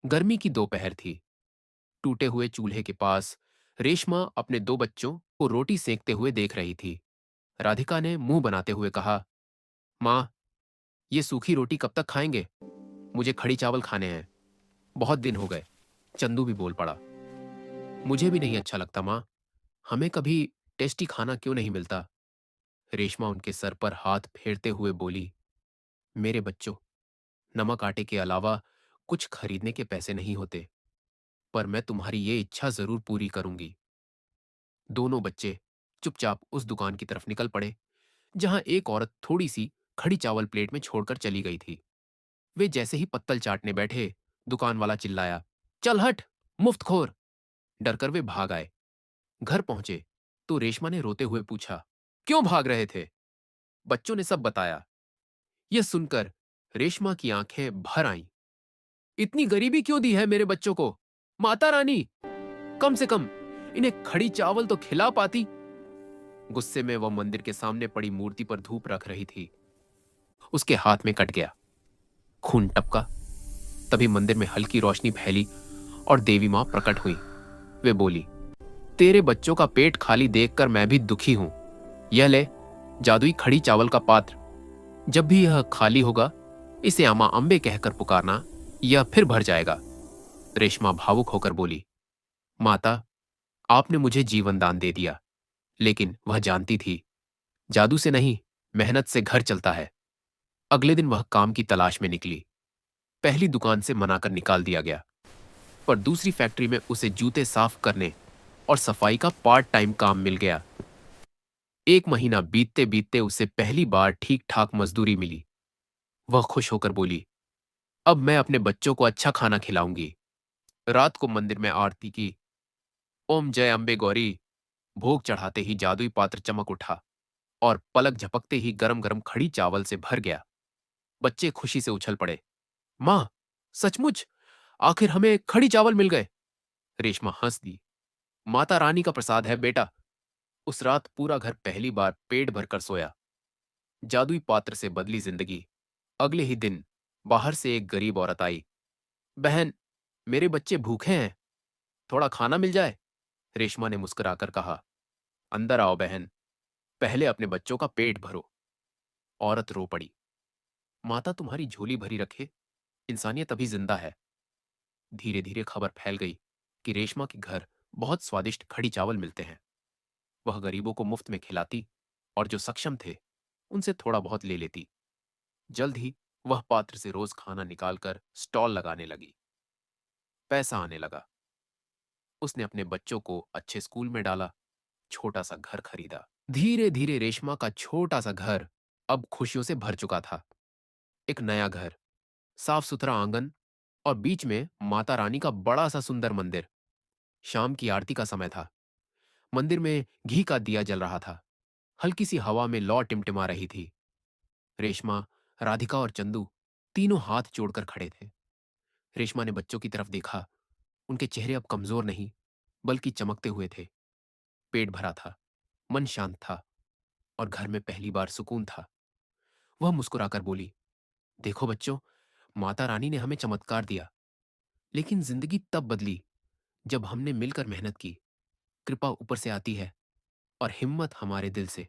गर्मी की दोपहर थी। टूटे हुए चूल्हे के पास रेशमा अपने दो बच्चों को रोटी सेकते हुए देख रही थी। राधिका ने मुंह बनाते हुए कहा, माँ, ये सूखी रोटी कब तक खाएंगे? मुझे खड़ी चावल खाने हैं। बहुत दिन हो गए। चंदू भी बोल पड़ा। मुझे भी नहीं अच्छा लगता माँ। हमें कभी टेस्टी खाना क्यों नहीं मिलता? रेशमा उनके सर पर हाथ फेरते हुए बोली, मेरे बच्चों, नमक आटे के अलावा कुछ खरीदने के पैसे नहीं होते, पर मैं तुम्हारी ये इच्छा जरूर पूरी करूंगी। दोनों बच्चे चुपचाप उस दुकान की तरफ निकल पड़े जहां एक औरत थोड़ी सी खड़ी चावल प्लेट में छोड़कर चली गई थी। वे जैसे ही पत्तल चाटने बैठे, दुकान वाला चिल्लाया, चल हट, मुफ्तखोर! डरकर वे भाग आए। घर पहुंचे तो रेशमा ने रोते हुए पूछा, क्यों भाग रहे थे? बच्चों ने सब बताया। यह सुनकर रेशमा की आंखें भर आईं। इतनी गरीबी क्यों दी है मेरे बच्चों को? माता रानी, कम से कम इन्हें खड़ी चावल तो खिला पाती। गुस्से में वह मंदिर के सामने पड़ी मूर्ति पर धूप रख रही थी। उसके हाथ में कट गया। खून टपका। तभी मंदिर में हल्की रोशनी फैली और देवी मां प्रकट हुई। वे बोली, तेरे बच्चों का पेट खाली देखकर मैं भी दुखी हूं। यह ले, जादुई खड़ी चावल का पात्र। जब भी यह खाली होगा, इसे अम्मा अम्बे कहकर पुकारना, यह फिर भर जाएगा। रेशमा भावुक होकर बोली, माता, आपने मुझे जीवन दान दे दिया, लेकिन वह जानती थी, जादू से नहीं, मेहनत से घर चलता है। अगले दिन वह काम की तलाश में निकली। पहली दुकान से मनाकर निकाल दिया गया, पर दूसरी फैक्ट्री में उसे जूते साफ करने और सफाई का पार्ट टाइम काम मिल गया। एक महीना बीतते बीतते उसे पहली बार ठीक ठाक मजदूरी मिली। वह खुश होकर बोली, अब मैं अपने बच्चों को अच्छा खाना खिलाऊंगी। रात को मंदिर में आरती की। ओम जय अम्बे गौरी। भोग चढ़ाते ही जादुई पात्र चमक उठा और पलक झपकते ही गरम गरम खड़ी चावल से भर गया। बच्चे खुशी से उछल पड़े। मां, सचमुच आखिर हमें खड़ी चावल मिल गए। रेशमा हंस दी। माता रानी का प्रसाद है बेटा। उस रात पूरा घर पहली बार पेट भरकर सोया। जादुई पात्र से बदली जिंदगी। अगले ही दिन बाहर से एक गरीब औरत आई। बहन, मेरे बच्चे भूखे हैं, थोड़ा खाना मिल जाए? रेशमा ने मुस्कुराकर कहा, अंदर आओ बहन, पहले अपने बच्चों का पेट भरो। औरत रो पड़ी। माता तुम्हारी झोली भरी रखे, इंसानियत अभी जिंदा है। धीरे धीरे खबर फैल गई कि रेशमा के घर बहुत स्वादिष्ट खड़ी चावल मिलते हैं। वह गरीबों को मुफ्त में खिलाती और जो सक्षम थे उनसे थोड़ा बहुत ले लेती। जल्द ही वह पात्र से रोज खाना निकालकर स्टॉल लगाने लगी। पैसा आने लगा। उसने अपने बच्चों को अच्छे स्कूल में डाला, छोटा सा घर खरीदा। धीरे धीरे रेशमा का छोटा सा घर अब खुशियों से भर चुका था। एक नया घर, साफ सुथरा आंगन और बीच में माता रानी का बड़ा सा सुंदर मंदिर। शाम की आरती का समय था। मंदिर में घी का दिया जल रहा था। हल्की सी हवा में लौ टिमटिमा रही थी। रेशमा, राधिका और चंदू तीनों हाथ जोड़कर खड़े थे। रेशमा ने बच्चों की तरफ देखा। उनके चेहरे अब कमजोर नहीं, बल्कि चमकते हुए थे। पेट भरा था, मन शांत था और घर में पहली बार सुकून था। वह मुस्कुराकर बोली, देखो बच्चों, माता रानी ने हमें चमत्कार दिया, लेकिन जिंदगी तब बदली जब हमने मिलकर मेहनत की। कृपा ऊपर से आती है और हिम्मत हमारे दिल से।